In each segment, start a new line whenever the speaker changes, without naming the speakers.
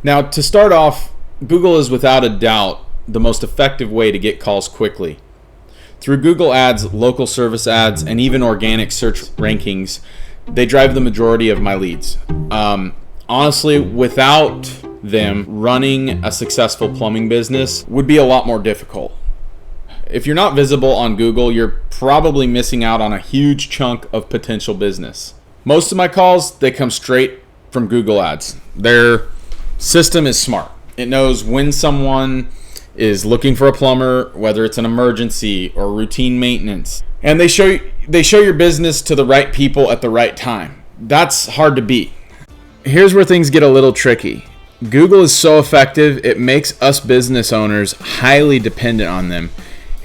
Now, to start off, Google is without a doubt the most effective way to get calls quickly. Through Google Ads, local service ads, and even organic search rankings, they drive the majority of my leads. Honestly, without them, running a successful plumbing business would be a lot more difficult. If you're not visible on Google, you're probably missing out on a huge chunk of potential business. Most of my calls, they come straight from Google Ads. Their system is smart. It knows when someone is looking for a plumber, whether it's an emergency or routine maintenance. And they show your business to the right people at the right time. That's hard to beat. Here's where things get a little tricky. Google is so effective, it makes us business owners highly dependent on them.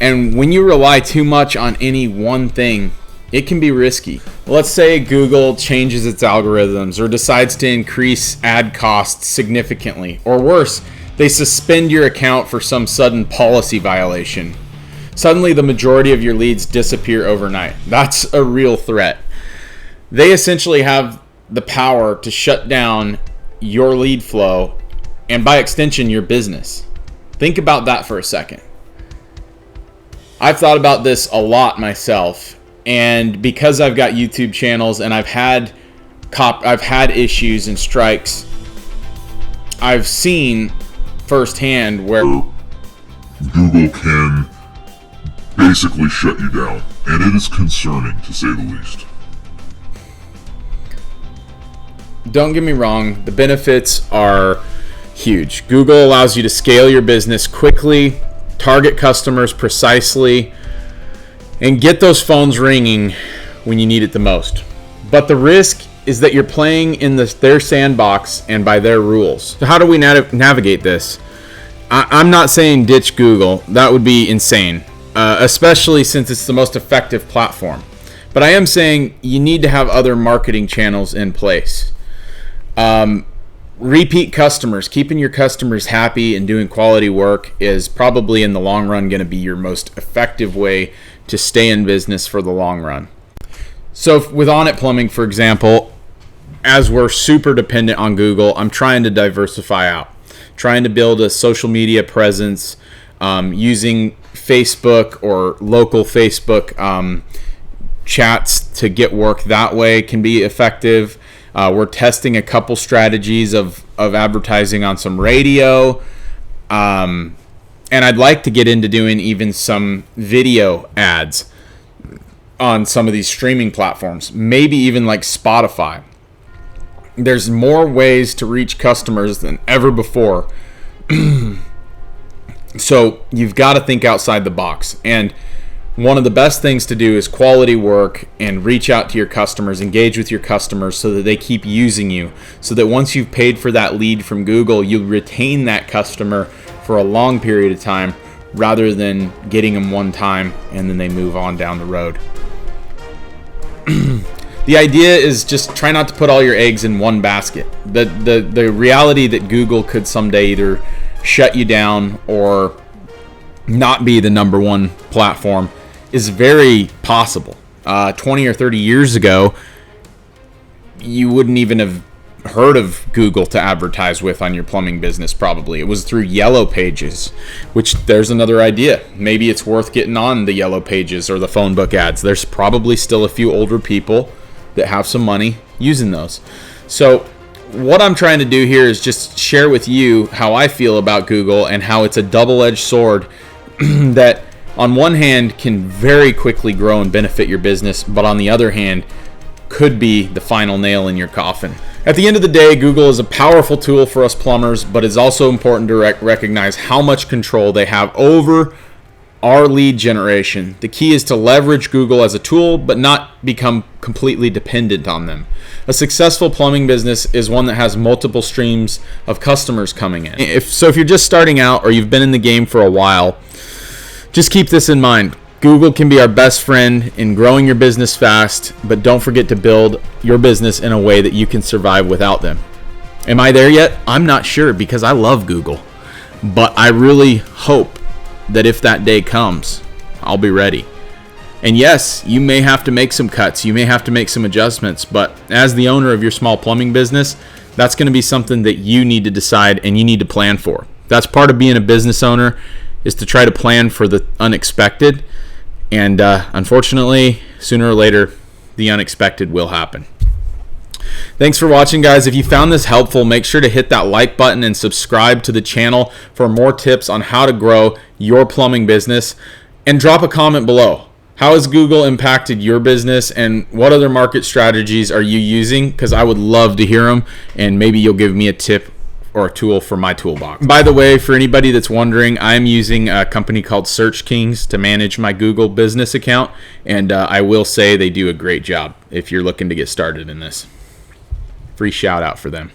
And when you rely too much on any one thing, it can be risky. Let's say Google changes its algorithms or decides to increase ad costs significantly. Or worse, they suspend your account for some sudden policy violation. Suddenly, the majority of your leads disappear overnight. That's a real threat. They essentially have the power to shut down your lead flow and, by extension, your business. Think about that for a second. I've thought about this a lot myself, and because I've got YouTube channels and I've had issues and strikes, I've seen firsthand where
Google can basically shut you down, and it is concerning to say the least.
Don't get me wrong, the benefits are huge. Google allows you to scale your business quickly, target customers precisely, and get those phones ringing when you need it the most. But the risk is that you're playing in their sandbox and by their rules. So how do we navigate this? I'm not saying ditch Google. That would be insane, especially since it's the most effective platform. But I am saying you need to have other marketing channels in place. Repeat customers, keeping your customers happy and doing quality work is probably in the long run going to be your most effective way to stay in business for the long run. So with Onnit Plumbing, for example, as we're super dependent on Google, I'm trying to diversify out, trying to build a social media presence, using Facebook or local Facebook chats to get work that way can be effective. We're testing a couple strategies of advertising on some radio. And I'd like to get into doing even some video ads on some of these streaming platforms, maybe even like Spotify. There's more ways to reach customers than ever before. So you've got to think outside the box. And one of the best things to do is quality work and reach out to your customers, engage with your customers so that they keep using you. So that once you've paid for that lead from Google, you'll retain that customer for a long period of time rather than getting them one time and then they move on down the road. The idea is just try not to put all your eggs in one basket. The reality that Google could someday either shut you down or not be the number one platform is very possible. 20 or 30 years ago, you wouldn't even have heard of Google to advertise with on your plumbing business probably. It was through Yellow Pages, which there's another idea. Maybe it's worth getting on the Yellow Pages or the phone book ads. There's probably still a few older people that have some money using those. So what I'm trying to do here is just share with you how I feel about Google and how it's a double-edged sword that on one hand can very quickly grow and benefit your business, but on the other hand could be the final nail in your coffin. At the end of the day, Google is a powerful tool for us plumbers, but it's also important to recognize how much control they have over our lead generation. The key is to leverage Google as a tool, but not become completely dependent on them. A successful plumbing business is one that has multiple streams of customers coming in. If you're just starting out or you've been in the game for a while, just keep this in mind. Google can be our best friend in growing your business fast, but don't forget to build your business in a way that you can survive without them. Am I there yet? I'm not sure because I love Google, but I really hope that if that day comes, I'll be ready. And yes, you may have to make some cuts, you may have to make some adjustments, but as the owner of your small plumbing business, That's going to be something that you need to decide and you need to plan for. That's part of being a business owner, is to try to plan for the unexpected. And unfortunately, sooner or later, the unexpected will happen. Thanks for watching, guys. If you found this helpful, make sure to hit that like button and subscribe to the channel for more tips on how to grow your plumbing business. And drop a comment below. How has Google impacted your business, and what other market strategies are you using? Because I would love to hear them, and maybe you'll give me a tip or a tool for my toolbox. By the way, for anybody that's wondering, I'm using a company called Search Kings to manage my Google business account, and I will say they do a great job if you're looking to get started in this. Free shout out for them.